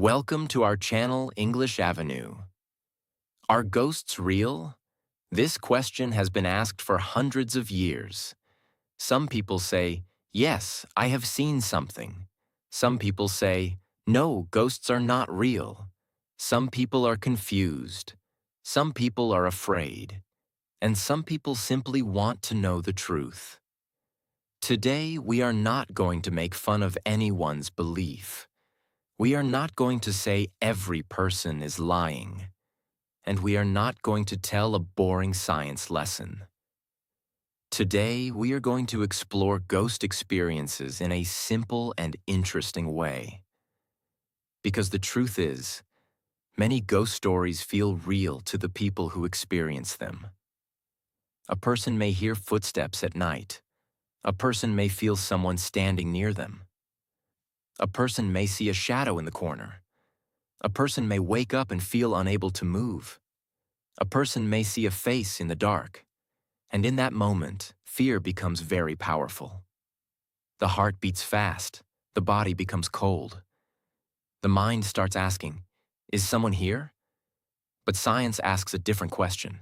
Welcome to our channel, English Avenue. Are ghosts real? This question has been asked for hundreds of years. Some people say, yes, I have seen something. Some people say, no, ghosts are not real. Some people are confused. Some people are afraid. And some people simply want to know the truth. Today, we are not going to make fun of anyone's belief. We are not going to say every person is lying, and we are not going to tell a boring science lesson. Today, we are going to explore ghost experiences in a simple and interesting way. Because the truth is, many ghost stories feel real to the people who experience them. A person may hear footsteps at night. A person may feel someone standing near them. A person may see a shadow in the corner. A person may wake up and feel unable to move. A person may see a face in the dark. And in that moment, fear becomes very powerful. The heart beats fast. The body becomes cold. The mind starts asking, is someone here? But science asks a different question.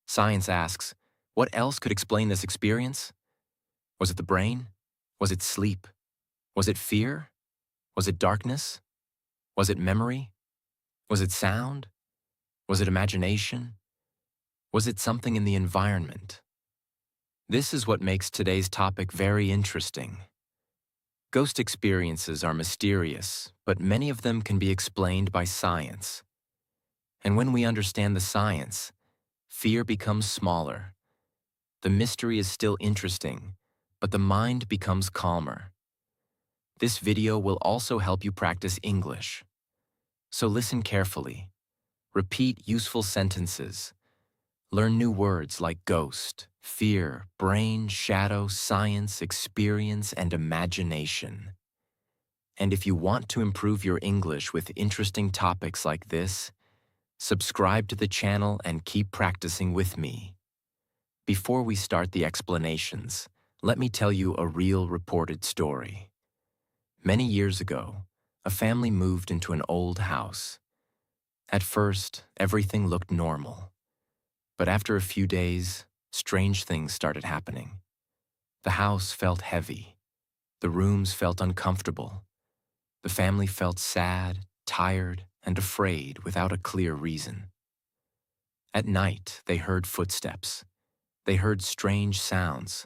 Science asks, what else could explain this experience? Was it the brain? Was it sleep? Was it fear? Was it darkness? Was it memory? Was it sound? Was it imagination? Was it something in the environment? This is what makes today's topic very interesting. Ghost experiences are mysterious, but many of them can be explained by science. And when we understand the science, fear becomes smaller. The mystery is still interesting, but the mind becomes calmer. This video will also help you practice English. So listen carefully. Repeat useful sentences. Learn new words like ghost, fear, brain, shadow, science, experience, and imagination. And if you want to improve your English with interesting topics like this, subscribe to the channel and keep practicing with me. Before we start the explanations, let me tell you a real reported story. Many years ago, a family moved into an old house. At first, everything looked normal. But after a few days, strange things started happening. The house felt heavy. The rooms felt uncomfortable. The family felt sad, tired, and afraid without a clear reason. At night, they heard footsteps. They heard strange sounds.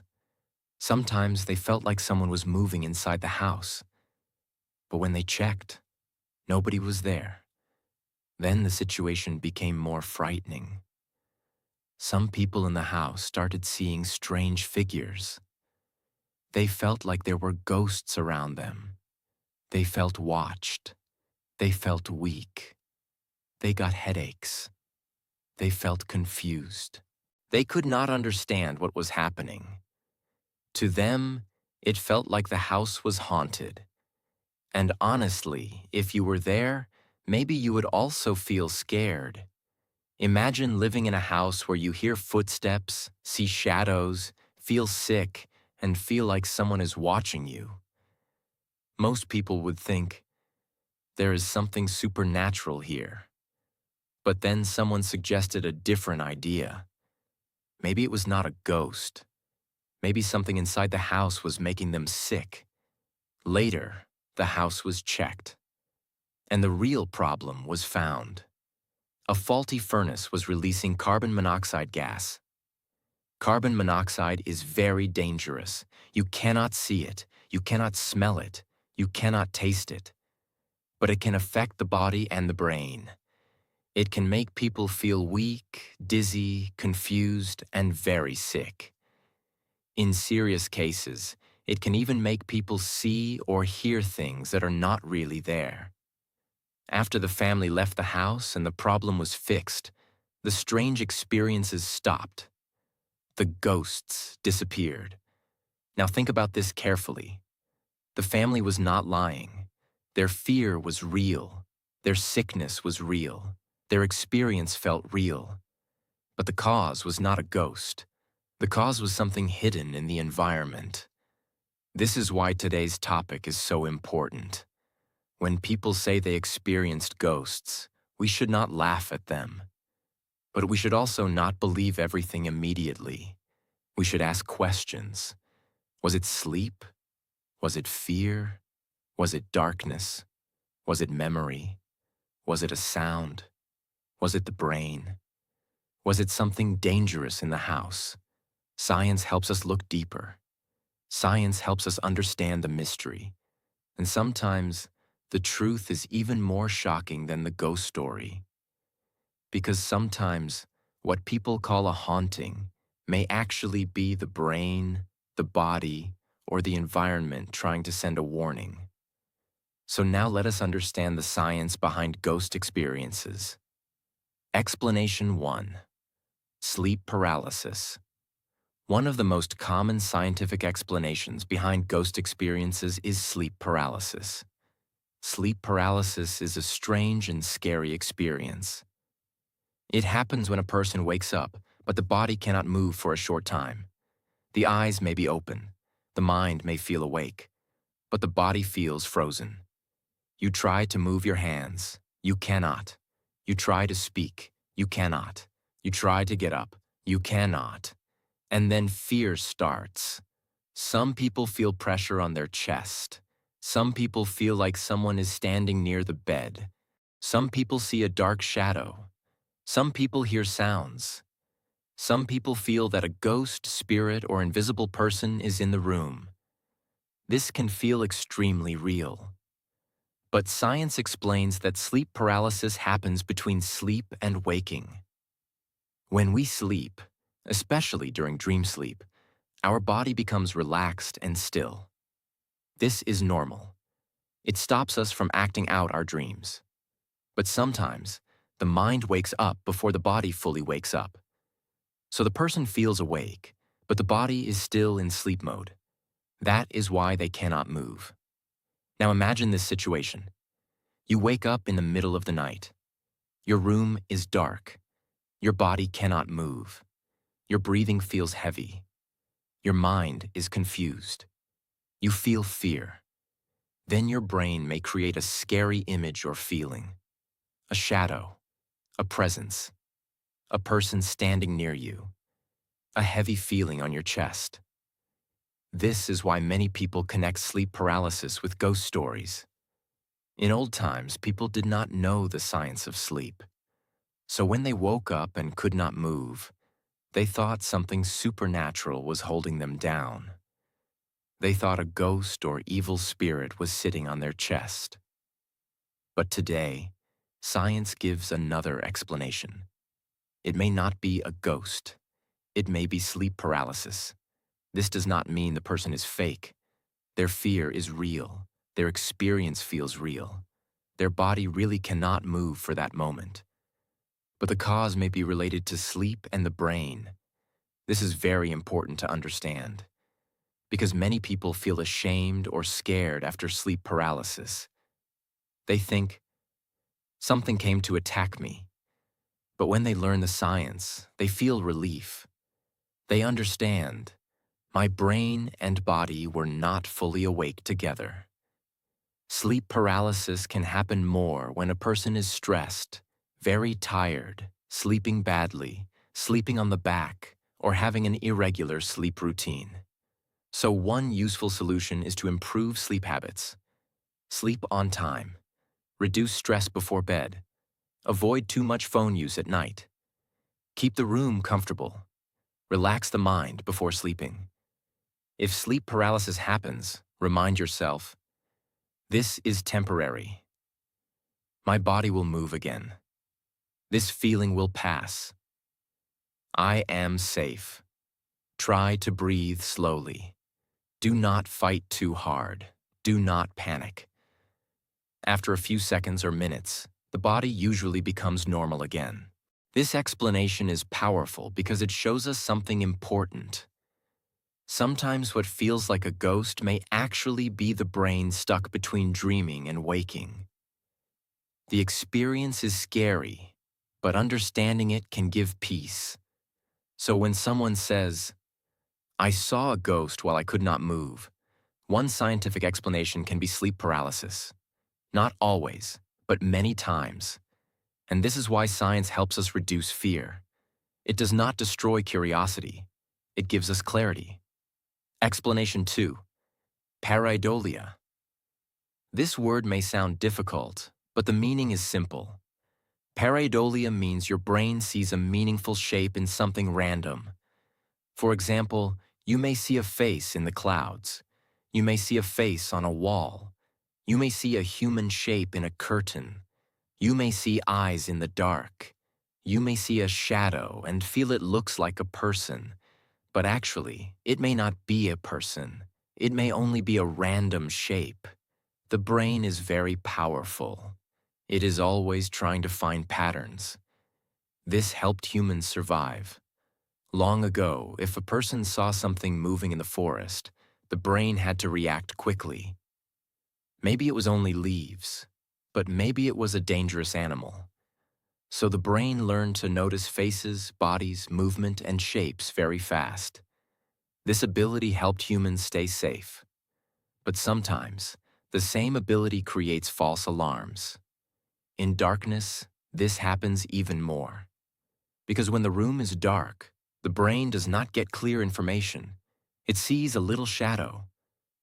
Sometimes they felt like someone was moving inside the house. But when they checked, nobody was there. Then the situation became more frightening. Some people in the house started seeing strange figures. They felt like there were ghosts around them. They felt watched. They felt weak. They got headaches. They felt confused. They could not understand what was happening. To them, it felt like the house was haunted. And honestly, if you were there, maybe you would also feel scared. Imagine living in a house where you hear footsteps, see shadows, feel sick, and feel like someone is watching you. Most people would think, there is something supernatural here. But then someone suggested a different idea. Maybe it was not a ghost. Maybe something inside the house was making them sick. Later, the house was checked, and the real problem was found. A faulty furnace was releasing carbon monoxide gas. Carbon monoxide is very dangerous. You cannot see it, you cannot smell it, you cannot taste it. But it can affect the body and the brain. It can make people feel weak, dizzy, confused, and very sick. In serious cases, it can even make people see or hear things that are not really there. After the family left the house and the problem was fixed, the strange experiences stopped. The ghosts disappeared. Now think about this carefully. The family was not lying. Their fear was real. Their sickness was real. Their experience felt real. But the cause was not a ghost. The cause was something hidden in the environment. This is why today's topic is so important. When people say they experienced ghosts, we should not laugh at them. But we should also not believe everything immediately. We should ask questions. Was it sleep? Was it fear? Was it darkness? Was it memory? Was it a sound? Was it the brain? Was it something dangerous in the house? Science helps us look deeper. Science helps us understand the mystery. And sometimes, the truth is even more shocking than the ghost story. Because sometimes, what people call a haunting may actually be the brain, the body, or the environment trying to send a warning. So now let us understand the science behind ghost experiences. Explanation 1. Sleep paralysis. One of the most common scientific explanations behind ghost experiences is sleep paralysis. Sleep paralysis is a strange and scary experience. It happens when a person wakes up, but the body cannot move for a short time. The eyes may be open, the mind may feel awake, but the body feels frozen. You try to move your hands, you cannot. You try to speak, you cannot. You try to get up, you cannot. And then fear starts. Some people feel pressure on their chest. Some people feel like someone is standing near the bed. Some people see a dark shadow. Some people hear sounds. Some people feel that a ghost, spirit, or invisible person is in the room. This can feel extremely real. But science explains that sleep paralysis happens between sleep and waking. When we sleep, especially during dream sleep, our body becomes relaxed and still. This is normal. It stops us from acting out our dreams. But sometimes, the mind wakes up before the body fully wakes up. So the person feels awake, but the body is still in sleep mode. That is why they cannot move. Now imagine this situation. You wake up in the middle of the night. Your room is dark. Your body cannot move. Your breathing feels heavy. Your mind is confused. You feel fear. Then your brain may create a scary image or feeling. A shadow, a presence, a person standing near you, a heavy feeling on your chest. This is why many people connect sleep paralysis with ghost stories. In old times, people did not know the science of sleep. So when they woke up and could not move, they thought something supernatural was holding them down. They thought a ghost or evil spirit was sitting on their chest. But today, science gives another explanation. It may not be a ghost. It may be sleep paralysis. This does not mean the person is fake. Their fear is real. Their experience feels real. Their body really cannot move for that moment. But the cause may be related to sleep and the brain. This is very important to understand, because many people feel ashamed or scared after sleep paralysis. They think, something came to attack me. But when they learn the science, they feel relief. They understand, my brain and body were not fully awake together. Sleep paralysis can happen more when a person is stressed, very tired, sleeping badly, sleeping on the back, or having an irregular sleep routine. So one useful solution is to improve sleep habits. Sleep on time. Reduce stress before bed. Avoid too much phone use at night. Keep the room comfortable. Relax the mind before sleeping. If sleep paralysis happens, remind yourself, this is temporary. My body will move again. This feeling will pass. I am safe. Try to breathe slowly. Do not fight too hard. Do not panic. After a few seconds or minutes, the body usually becomes normal again. This explanation is powerful because it shows us something important. Sometimes what feels like a ghost may actually be the brain stuck between dreaming and waking. The experience is scary, but understanding it can give peace. So when someone says, I saw a ghost while I could not move, one scientific explanation can be sleep paralysis. Not always, but many times. And this is why science helps us reduce fear. It does not destroy curiosity. It gives us clarity. Explanation 2. Pareidolia. This word may sound difficult, but the meaning is simple. Pareidolia means your brain sees a meaningful shape in something random. For example, you may see a face in the clouds. You may see a face on a wall. You may see a human shape in a curtain. You may see eyes in the dark. You may see a shadow and feel it looks like a person. But actually, it may not be a person. It may only be a random shape. The brain is very powerful. It is always trying to find patterns. This helped humans survive. Long ago, if a person saw something moving in the forest, the brain had to react quickly. Maybe it was only leaves, but maybe it was a dangerous animal. So the brain learned to notice faces, bodies, movement, and shapes very fast. This ability helped humans stay safe. But sometimes, the same ability creates false alarms. In darkness, this happens even more. Because when the room is dark, the brain does not get clear information. It sees a little shadow,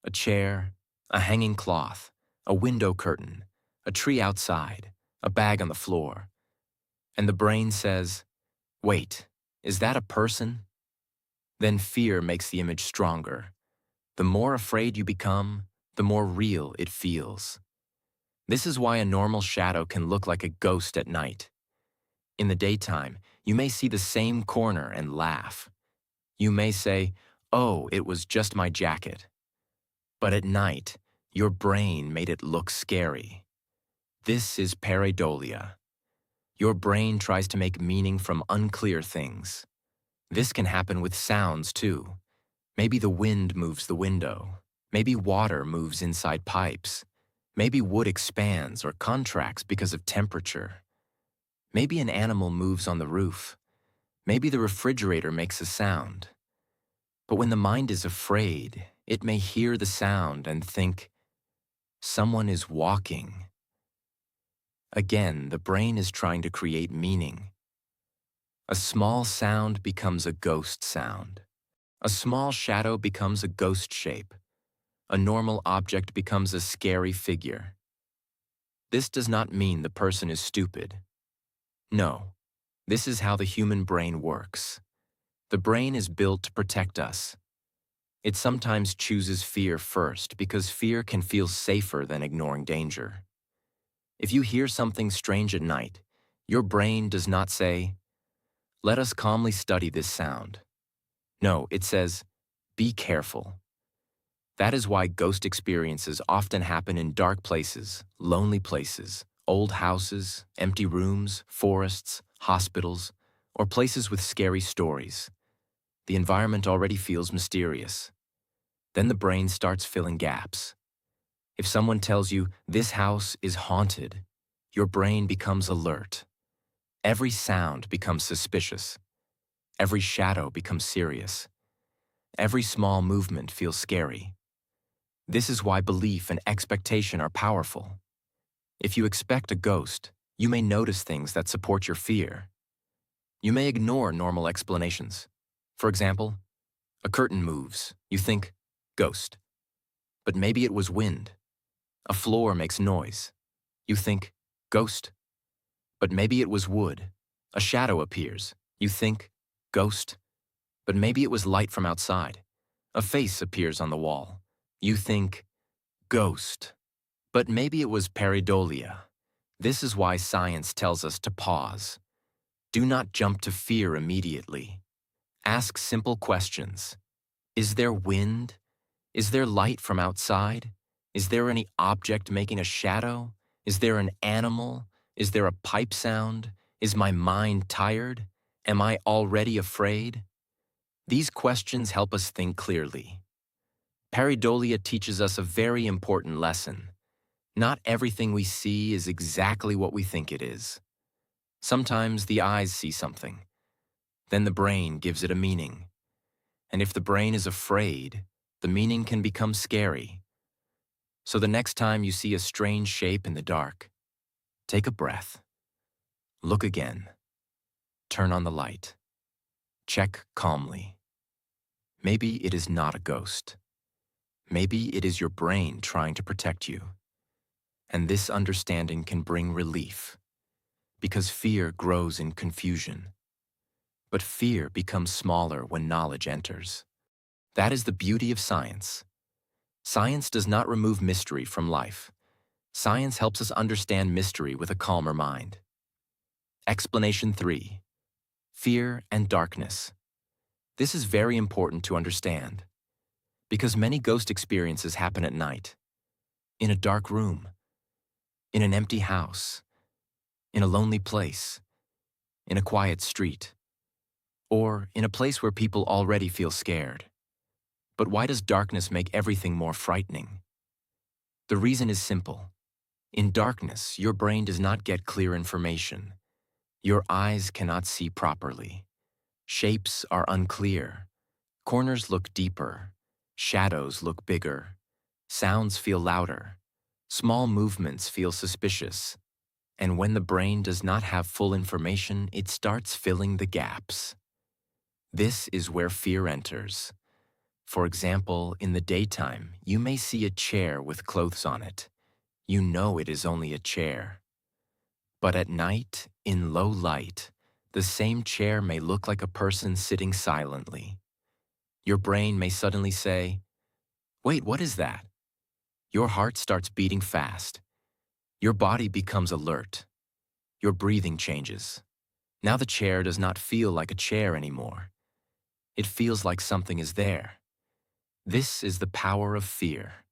a chair, a hanging cloth, a window curtain, a tree outside, a bag on the floor. And the brain says, "Wait, is that a person?" Then fear makes the image stronger. The more afraid you become, the more real it feels. This is why a normal shadow can look like a ghost at night. In the daytime, you may see the same corner and laugh. You may say, "Oh, it was just my jacket." But at night, your brain made it look scary. This is pareidolia. Your brain tries to make meaning from unclear things. This can happen with sounds too. Maybe the wind moves the window. Maybe water moves inside pipes. Maybe wood expands or contracts because of temperature. Maybe an animal moves on the roof. Maybe the refrigerator makes a sound. But when the mind is afraid, it may hear the sound and think, "Someone is walking." Again, the brain is trying to create meaning. A small sound becomes a ghost sound. A small shadow becomes a ghost shape. A normal object becomes a scary figure. This does not mean the person is stupid. No, this is how the human brain works. The brain is built to protect us. It sometimes chooses fear first because fear can feel safer than ignoring danger. If you hear something strange at night, your brain does not say, "Let us calmly study this sound." No, it says, "Be careful." That is why ghost experiences often happen in dark places, lonely places, old houses, empty rooms, forests, hospitals, or places with scary stories. The environment already feels mysterious. Then the brain starts filling gaps. If someone tells you, "This house is haunted," your brain becomes alert. Every sound becomes suspicious. Every shadow becomes serious. Every small movement feels scary. This is why belief and expectation are powerful. If you expect a ghost, you may notice things that support your fear. You may ignore normal explanations. For example, a curtain moves. You think, "Ghost." But maybe it was wind. A floor makes noise. You think, "Ghost." But maybe it was wood. A shadow appears. You think, "Ghost." But maybe it was light from outside. A face appears on the wall. You think, "Ghost." But maybe it was pareidolia. This is why science tells us to pause. Do not jump to fear immediately. Ask simple questions. Is there wind? Is there light from outside? Is there any object making a shadow? Is there an animal? Is there a pipe sound? Is my mind tired? Am I already afraid? These questions help us think clearly. Pareidolia teaches us a very important lesson. Not everything we see is exactly what we think it is. Sometimes the eyes see something. Then the brain gives it a meaning. And if the brain is afraid, the meaning can become scary. So the next time you see a strange shape in the dark, take a breath, look again, turn on the light, check calmly. Maybe it is not a ghost. Maybe it is your brain trying to protect you. And this understanding can bring relief, because fear grows in confusion. But fear becomes smaller when knowledge enters. That is the beauty of science. Science does not remove mystery from life. Science helps us understand mystery with a calmer mind. Explanation 3. Fear and darkness. This is very important to understand, because many ghost experiences happen at night, in a dark room, in an empty house, in a lonely place, in a quiet street, or in a place where people already feel scared. But why does darkness make everything more frightening? The reason is simple. In darkness, your brain does not get clear information. Your eyes cannot see properly. Shapes are unclear. Corners look deeper. Shadows look bigger. Sounds feel louder. Small movements feel suspicious. And when the brain does not have full information, it starts filling the gaps. This is where fear enters. For example, in the daytime, you may see a chair with clothes on it. You know it is only a chair. But at night, in low light, the same chair may look like a person sitting silently. Your brain may suddenly say, "Wait, what is that?" Your heart starts beating fast. Your body becomes alert. Your breathing changes. Now the chair does not feel like a chair anymore. It feels like something is there. This is the power of fear.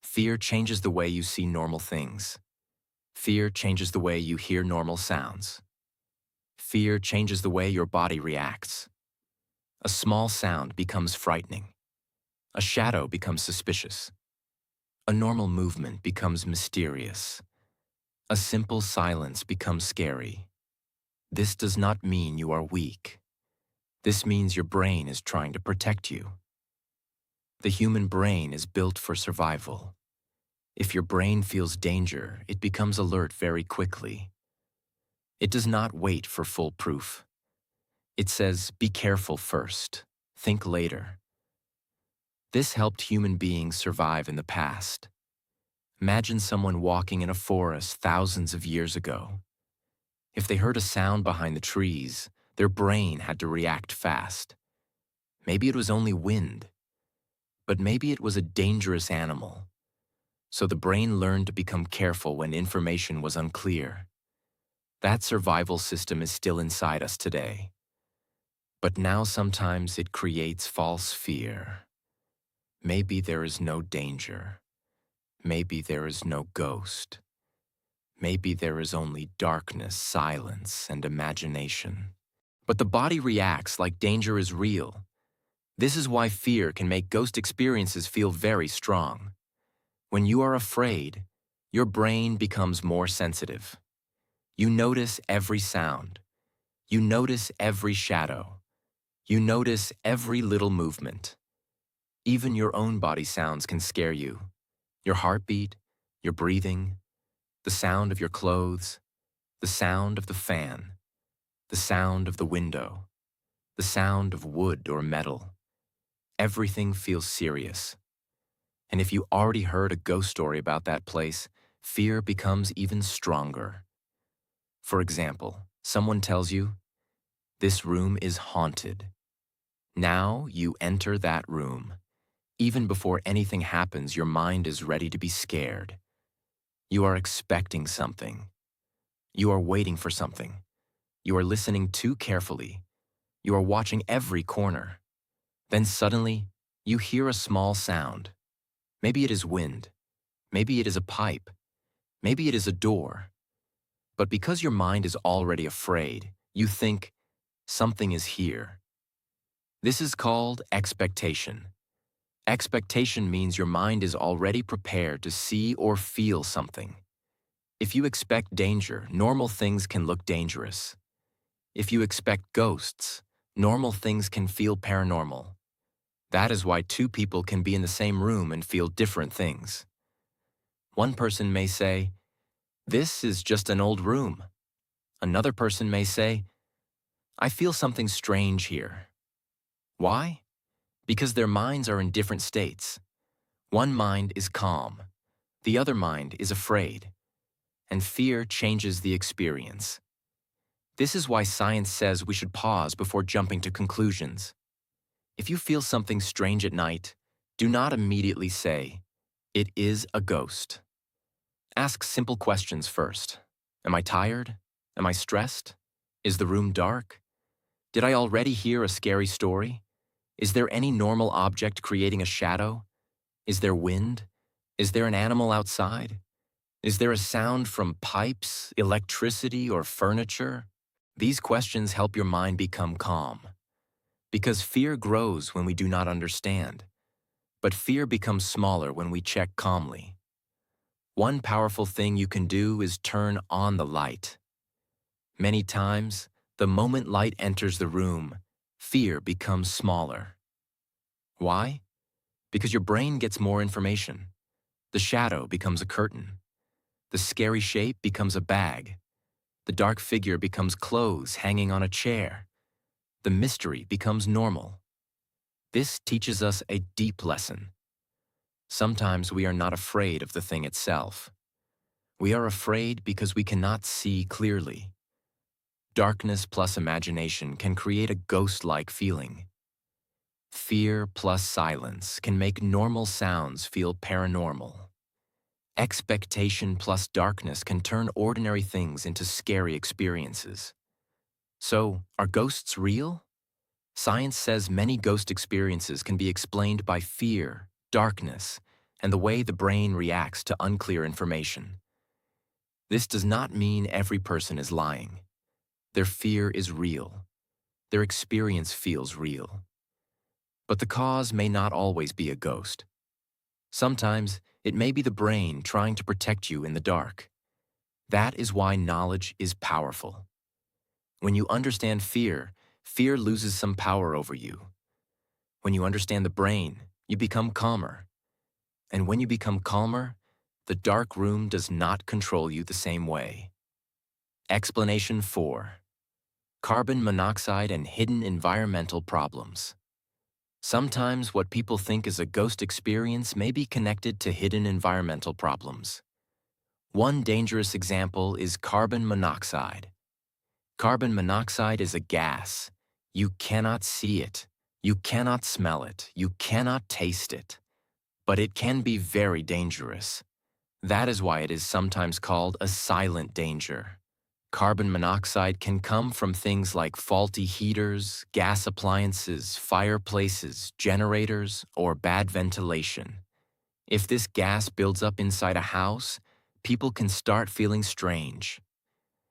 Fear changes the way you see normal things. Fear changes the way you hear normal sounds. Fear changes the way your body reacts. A small sound becomes frightening. A shadow becomes suspicious. A normal movement becomes mysterious. A simple silence becomes scary. This does not mean you are weak. This means your brain is trying to protect you. The human brain is built for survival. If your brain feels danger, it becomes alert very quickly. It does not wait for full proof. It says, "Be careful first, think later." This helped human beings survive in the past. Imagine someone walking in a forest thousands of years ago. If they heard a sound behind the trees, their brain had to react fast. Maybe it was only wind, but maybe it was a dangerous animal. So the brain learned to become careful when information was unclear. That survival system is still inside us today. But now sometimes it creates false fear. Maybe there is no danger. Maybe there is no ghost. Maybe there is only darkness, silence, and imagination. But the body reacts like danger is real. This is why fear can make ghost experiences feel very strong. When you are afraid, your brain becomes more sensitive. You notice every sound. You notice every shadow. You notice every little movement. Even your own body sounds can scare you. Your heartbeat, your breathing, the sound of your clothes, the sound of the fan, the sound of the window, the sound of wood or metal. Everything feels serious. And if you already heard a ghost story about that place, fear becomes even stronger. For example, someone tells you, "This room is haunted." Now you enter that room. Even before anything happens, your mind is ready to be scared. You are expecting something. You are waiting for something. You are listening too carefully. You are watching every corner. Then suddenly, you hear a small sound. Maybe it is wind. Maybe it is a pipe. Maybe it is a door. But because your mind is already afraid, you think, something is here. This is called expectation. Expectation means your mind is already prepared to see or feel something. If you expect danger, normal things can look dangerous. If you expect ghosts, normal things can feel paranormal. That is why two people can be in the same room and feel different things. One person may say, "This is just an old room." Another person may say, "I feel something strange here." Why? Because their minds are in different states. One mind is calm, the other mind is afraid, and fear changes the experience. This is why science says we should pause before jumping to conclusions. If you feel something strange at night, do not immediately say, "It is a ghost." Ask simple questions first. Am I tired? Am I stressed? Is the room dark? Did I already hear a scary story? Is there any normal object creating a shadow? Is there wind? Is there an animal outside? Is there a sound from pipes, electricity, or furniture? These questions help your mind become calm. Because fear grows when we do not understand, but fear becomes smaller when we check calmly. One powerful thing you can do is turn on the light. Many times, the moment light enters the room, fear becomes smaller. Why? Because your brain gets more information. The shadow becomes a curtain. The scary shape becomes a bag. The dark figure becomes clothes hanging on a chair. The mystery becomes normal. This teaches us a deep lesson. Sometimes we are not afraid of the thing itself. We are afraid because we cannot see clearly. Darkness plus imagination can create a ghost-like feeling. Fear plus silence can make normal sounds feel paranormal. Expectation plus darkness can turn ordinary things into scary experiences. So, are ghosts real? Science says many ghost experiences can be explained by fear, darkness, and the way the brain reacts to unclear information. This does not mean every person is lying. Their fear is real. Their experience feels real. But the cause may not always be a ghost. Sometimes it may be the brain trying to protect you in the dark. That is why knowledge is powerful. When you understand fear, fear loses some power over you. When you understand the brain, you become calmer. And when you become calmer, the dark room does not control you the same way. Explanation 4. Carbon monoxide and hidden environmental problems. Sometimes what people think is a ghost experience may be connected to hidden environmental problems. One dangerous example is carbon monoxide. Carbon monoxide is a gas. You cannot see it. You cannot smell it. You cannot taste it. But it can be very dangerous. That is why it is sometimes called a silent danger. Carbon monoxide can come from things like faulty heaters, gas appliances, fireplaces, generators, or bad ventilation. If this gas builds up inside a house, people can start feeling strange.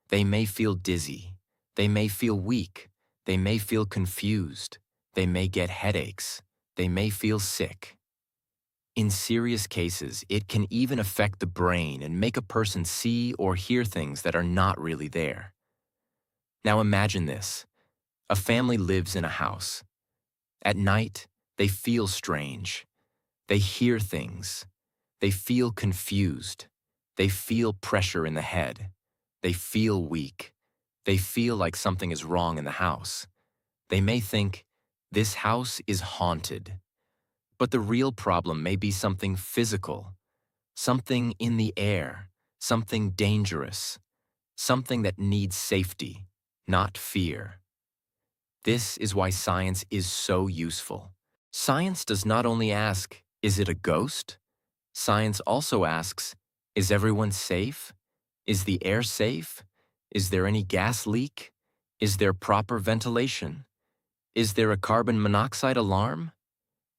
They may feel dizzy. They may feel weak. They may feel confused. They may get headaches. They may feel sick. In serious cases, it can even affect the brain and make a person see or hear things that are not really there. Now imagine this. A family lives in a house. At night, they feel strange. They hear things. They feel confused. They feel pressure in the head. They feel weak. They feel like something is wrong in the house. They may think, "This house is haunted." But the real problem may be something physical, something in the air, something dangerous, something that needs safety, not fear. This is why science is so useful. Science does not only ask, "Is it a ghost?" Science also asks, "Is everyone safe? Is the air safe? Is there any gas leak? Is there proper ventilation? Is there a carbon monoxide alarm?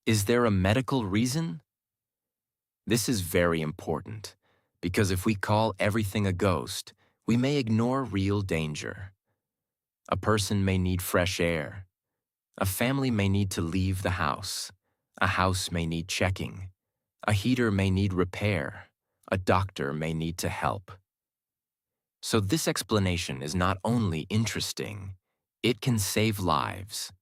Is there a medical reason?" This is very important, because if we call everything a ghost, we may ignore real danger. A person may need fresh air. A family may need to leave the house. A house may need checking. A heater may need repair. A doctor may need to help. So this explanation is not only interesting, it can save lives.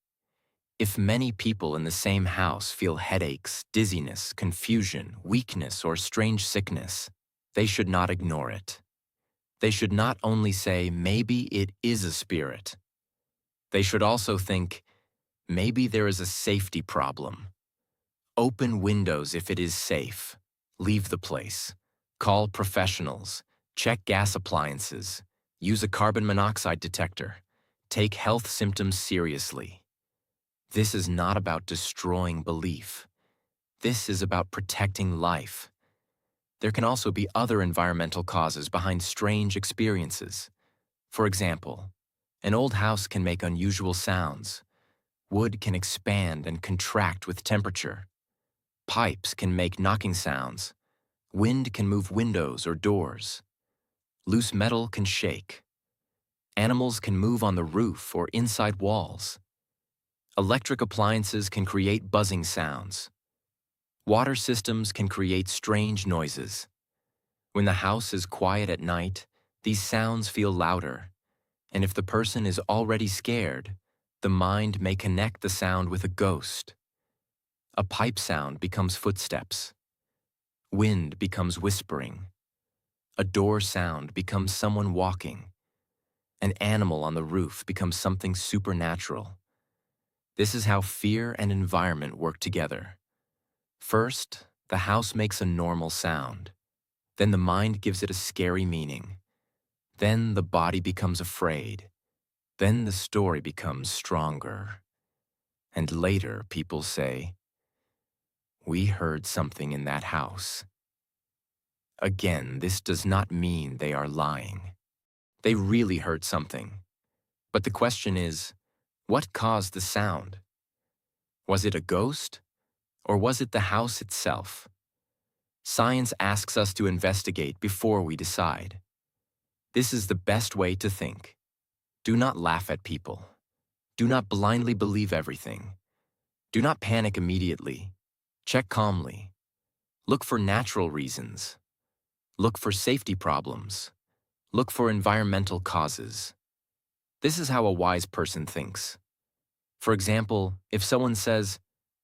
If many people in the same house feel headaches, dizziness, confusion, weakness, or strange sickness, They should not ignore it. They should not only say, maybe it is a spirit. They should also think, maybe there is a safety problem. Open windows if it is safe. Leave the place. Call professionals. Check gas appliances. Use a carbon monoxide detector. Take health symptoms seriously. This is not about destroying belief. This is about protecting life. There can also be other environmental causes behind strange experiences. For example, an old house can make unusual sounds. Wood can expand and contract with temperature. Pipes can make knocking sounds. Wind can move windows or doors. Loose metal can shake. Animals can move on the roof or inside walls. Electric appliances can create buzzing sounds. Water systems can create strange noises. When the house is quiet at night, these sounds feel louder. And if the person is already scared, the mind may connect the sound with a ghost. A pipe sound becomes footsteps. Wind becomes whispering. A door sound becomes someone walking. An animal on the roof becomes something supernatural. This is how fear and environment work together. First, the house makes a normal sound. Then the mind gives it a scary meaning. Then the body becomes afraid. Then the story becomes stronger. And later people say, "We heard something in that house." Again, this does not mean they are lying. They really heard something. But the question is, what caused the sound? Was it a ghost? Or was it the house itself? Science asks us to investigate before we decide. This is the best way to think. Do not laugh at people. Do not blindly believe everything. Do not panic immediately. Check calmly. Look for natural reasons. Look for safety problems. Look for environmental causes. This is how a wise person thinks. For example, if someone says,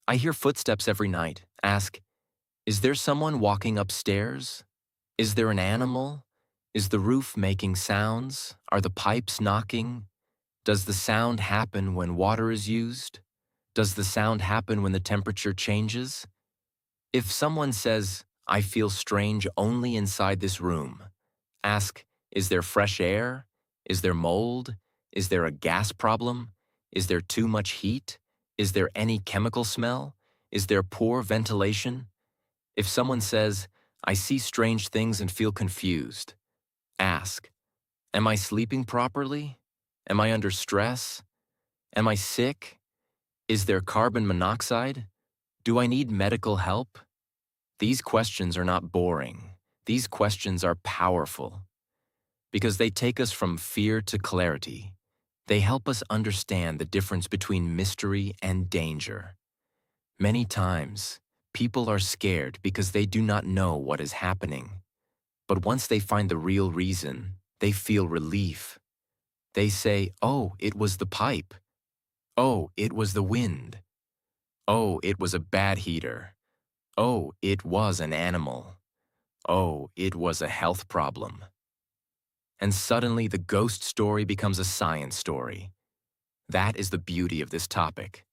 "I hear footsteps every night," ask, "Is there someone walking upstairs? Is there an animal? Is the roof making sounds? Are the pipes knocking? Does the sound happen when water is used? Does the sound happen when the temperature changes?" If someone says, "I feel strange only inside this room," ask, "Is there fresh air? Is there mold? Is there a gas problem? Is there too much heat? Is there any chemical smell? Is there poor ventilation?" If someone says, "I see strange things and feel confused," ask, "Am I sleeping properly? Am I under stress? Am I sick? Is there carbon monoxide? Do I need medical help?" These questions are not boring. These questions are powerful because they take us from fear to clarity. They help us understand the difference between mystery and danger. Many times, people are scared because they do not know what is happening. But once they find the real reason, they feel relief. They say, "Oh, it was the pipe. Oh, it was the wind. Oh, it was a bad heater. Oh, it was an animal. Oh, it was a health problem." And suddenly the ghost story becomes a science story. That is the beauty of this topic.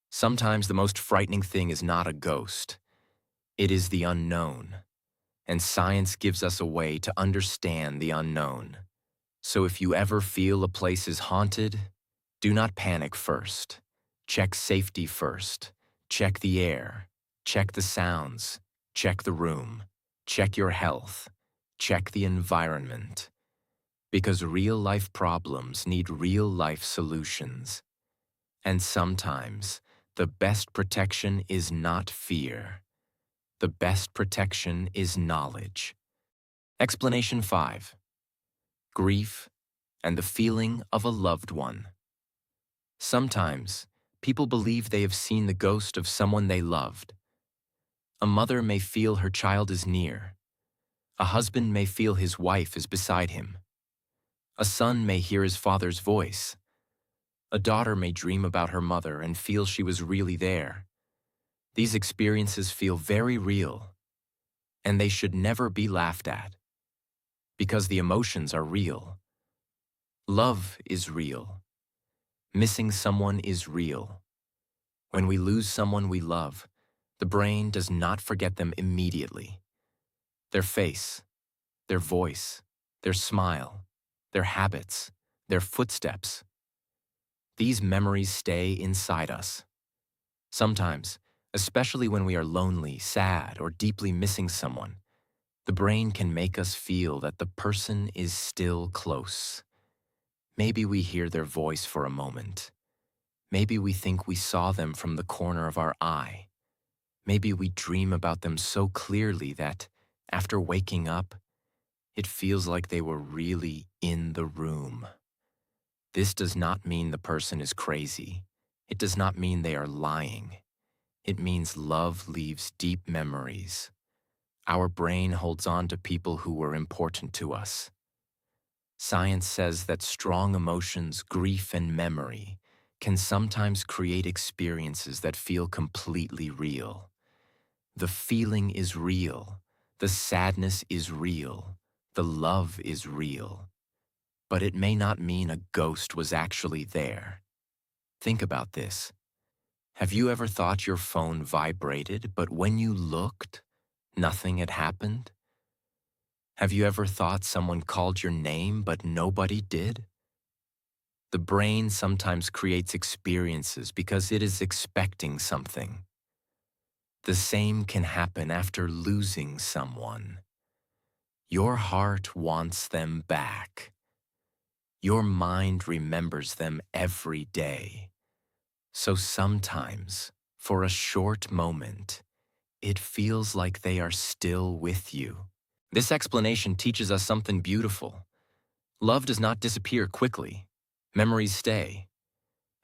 Sometimes the most frightening thing is not a ghost. It is the unknown. And science gives us a way to understand the unknown. So if you ever feel a place is haunted, do not panic first. Check safety first. Check the air. Check the sounds. Check the room. Check your health. Check the environment. Because real-life problems need real-life solutions. And sometimes, the best protection is not fear. The best protection is knowledge. Explanation 5. Grief and the feeling of a loved one. Sometimes, people believe they have seen the ghost of someone they loved. A mother may feel her child is near. A husband may feel his wife is beside him. A son may hear his father's voice. A daughter may dream about her mother and feel she was really there. These experiences feel very real. and they should never be laughed at, because the emotions are real. Love is real. Missing someone is real. When we lose someone we love, the brain does not forget them immediately. Their face, their voice, their smile, their habits, their footsteps. These memories stay inside us. Sometimes, especially when we are lonely, sad, or deeply missing someone, the brain can make us feel that the person is still close. Maybe we hear their voice for a moment. Maybe we think we saw them from the corner of our eye. Maybe we dream about them so clearly that, after waking up, it feels like they were really in the room. This does not mean the person is crazy. It does not mean they are lying. It means love leaves deep memories. Our brain holds on to people who were important to us. Science says that strong emotions, grief, and memory can sometimes create experiences that feel completely real. The feeling is real. The sadness is real. The love is real. But it may not mean a ghost was actually there. Think about this. Have you ever thought your phone vibrated, but when you looked, nothing had happened? Have you ever thought someone called your name, but nobody did? The brain sometimes creates experiences because it is expecting something. The same can happen after losing someone. Your heart wants them back. Your mind remembers them every day. So sometimes, for a short moment, it feels like they are still with you. This explanation teaches us something beautiful. Love does not disappear quickly. Memories stay.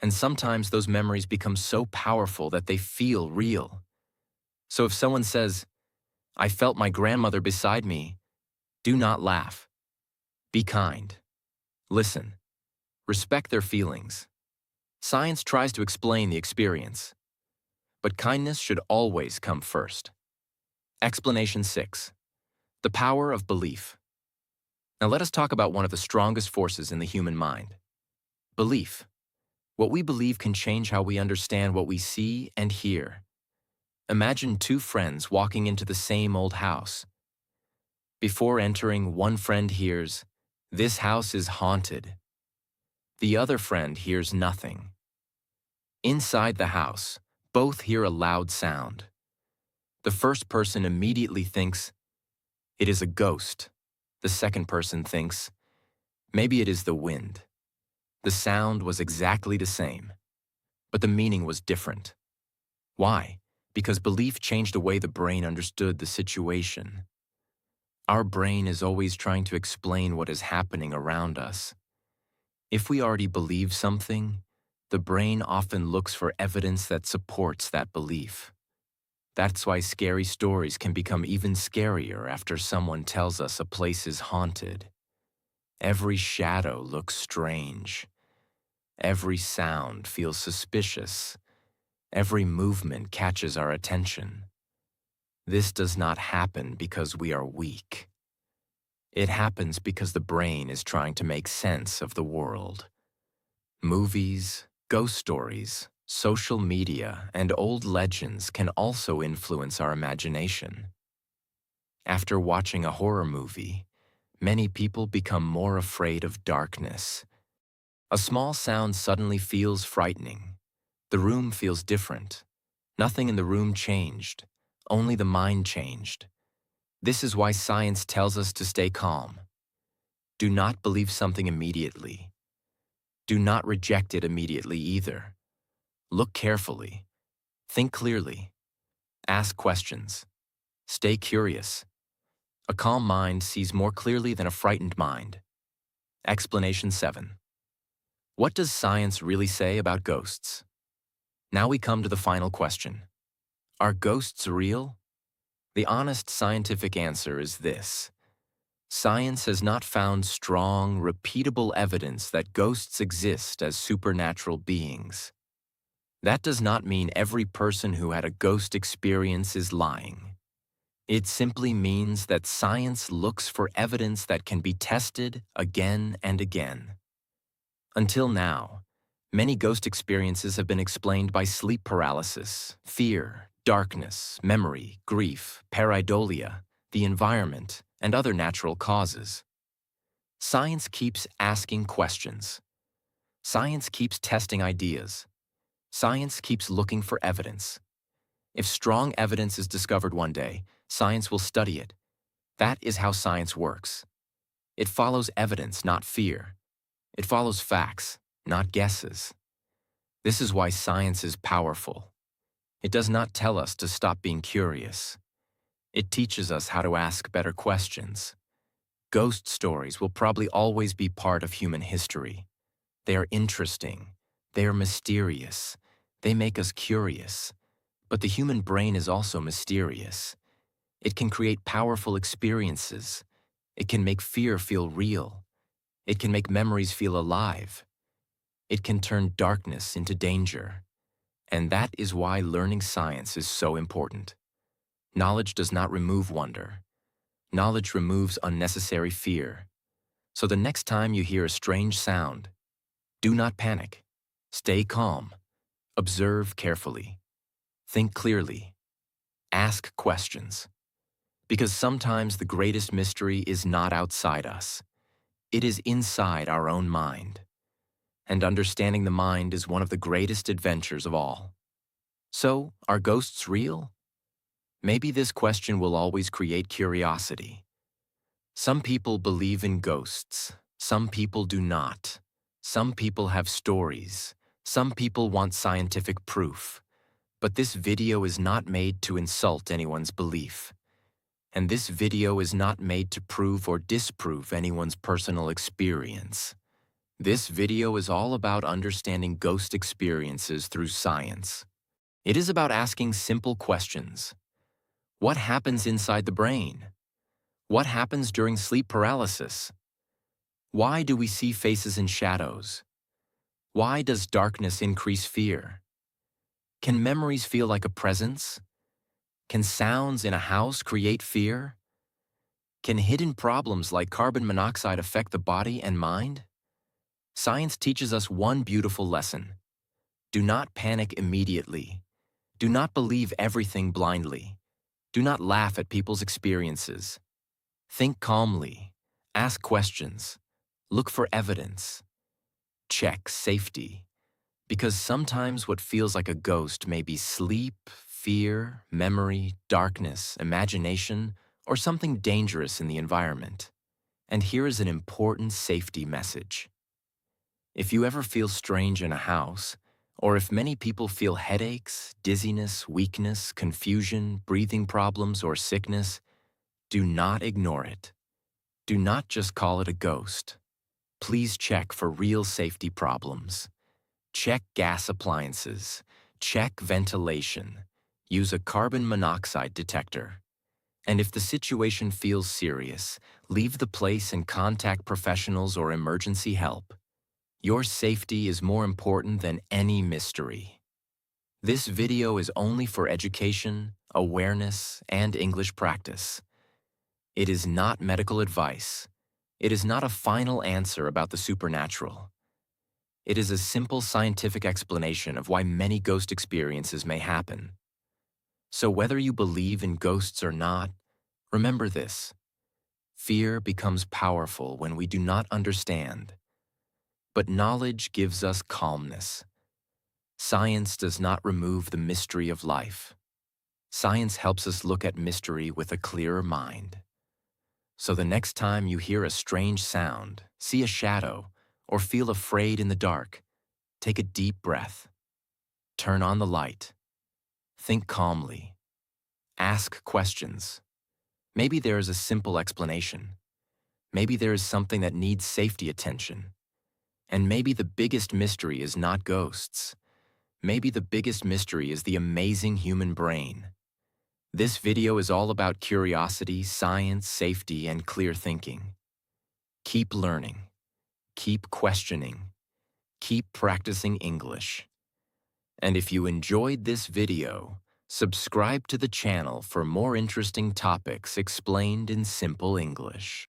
And sometimes those memories become so powerful that they feel real. So if someone says, "I felt my grandmother beside me," do not laugh. Be kind. Listen. Respect their feelings. Science tries to explain the experience, but kindness should always come first. Explanation 6. The power of belief. Now let us talk about one of the strongest forces in the human mind. Belief. What we believe can change how we understand what we see and hear. Imagine two friends walking into the same old house. Before entering, one friend hears, "This house is haunted." The other friend hears nothing. Inside the house, both hear a loud sound. The first person immediately thinks, "It is a ghost." The second person thinks, "Maybe it is the wind." The sound was exactly the same, but the meaning was different. Why? Because belief changed the way the brain understood the situation. Our brain is always trying to explain what is happening around us. If we already believe something, the brain often looks for evidence that supports that belief. That's why scary stories can become even scarier after someone tells us a place is haunted. Every shadow looks strange. Every sound feels suspicious. Every movement catches our attention. This does not happen because we are weak. It happens because the brain is trying to make sense of the world. Movies, ghost stories, social media, and old legends can also influence our imagination. After watching a horror movie, many people become more afraid of darkness. A small sound suddenly feels frightening. The room feels different. Nothing in the room changed, only the mind changed. This is why science tells us to stay calm. Do not believe something immediately. Do not reject it immediately either. Look carefully. Think clearly. Ask questions. Stay curious. A calm mind sees more clearly than a frightened mind. Explanation 7. What does science really say about ghosts? Now we come to the final question. Are ghosts real? The honest scientific answer is this. Science has not found strong, repeatable evidence that ghosts exist as supernatural beings. That does not mean every person who had a ghost experience is lying. It simply means that science looks for evidence that can be tested again and again. Until now, many ghost experiences have been explained by sleep paralysis, fear, darkness, memory, grief, pareidolia, the environment, and other natural causes. Science keeps asking questions. Science keeps testing ideas. Science keeps looking for evidence. If strong evidence is discovered one day, science will study it. That is how science works. It follows evidence, not fear. It follows facts, not guesses. This is why science is powerful. It does not tell us to stop being curious. It teaches us how to ask better questions. Ghost stories will probably always be part of human history. They are interesting. They are mysterious. They make us curious. But the human brain is also mysterious. It can create powerful experiences. It can make fear feel real. It can make memories feel alive. It can turn darkness into danger. And that is why learning science is so important. Knowledge does not remove wonder. Knowledge removes unnecessary fear. So the next time you hear a strange sound, do not panic. Stay calm. Observe carefully. Think clearly. Ask questions. Because sometimes the greatest mystery is not outside us. It is inside our own mind. And understanding the mind is one of the greatest adventures of all. So, are ghosts real? Maybe this question will always create curiosity. Some people believe in ghosts. Some people do not. Some people have stories. Some people want scientific proof. But this video is not made to insult anyone's belief. And this video is not made to prove or disprove anyone's personal experience. This video is all about understanding ghost experiences through science. It is about asking simple questions. What happens inside the brain? What happens during sleep paralysis? Why do we see faces in shadows? Why does darkness increase fear? Can memories feel like a presence? Can sounds in a house create fear? Can hidden problems like carbon monoxide affect the body and mind? Science teaches us one beautiful lesson. Do not panic immediately. Do not believe everything blindly. Do not laugh at people's experiences. Think calmly. Ask questions. Look for evidence. Check safety. Because sometimes what feels like a ghost may be sleep, fear, memory, darkness, imagination, or something dangerous in the environment. And here is an important safety message. If you ever feel strange in a house, or if many people feel headaches, dizziness, weakness, confusion, breathing problems, or sickness, do not ignore it. Do not just call it a ghost. Please check for real safety problems. Check gas appliances. Check ventilation. Use a carbon monoxide detector. And if the situation feels serious, leave the place and contact professionals or emergency help. Your safety is more important than any mystery. This video is only for education, awareness, and English practice. It is not medical advice. It is not a final answer about the supernatural. It is a simple scientific explanation of why many ghost experiences may happen. So whether you believe in ghosts or not, remember this. Fear becomes powerful when we do not understand. But knowledge gives us calmness. Science does not remove the mystery of life. Science helps us look at mystery with a clearer mind. So the next time you hear a strange sound, see a shadow, or feel afraid in the dark, take a deep breath. Turn on the light. Think calmly. Ask questions. Maybe there is a simple explanation. Maybe there is something that needs safety attention. And maybe the biggest mystery is not ghosts. Maybe the biggest mystery is the amazing human brain. This video is all about curiosity, science, safety, and clear thinking. Keep learning. Keep questioning. Keep practicing English. And if you enjoyed this video, Subscribe to the channel for more interesting topics explained in simple English.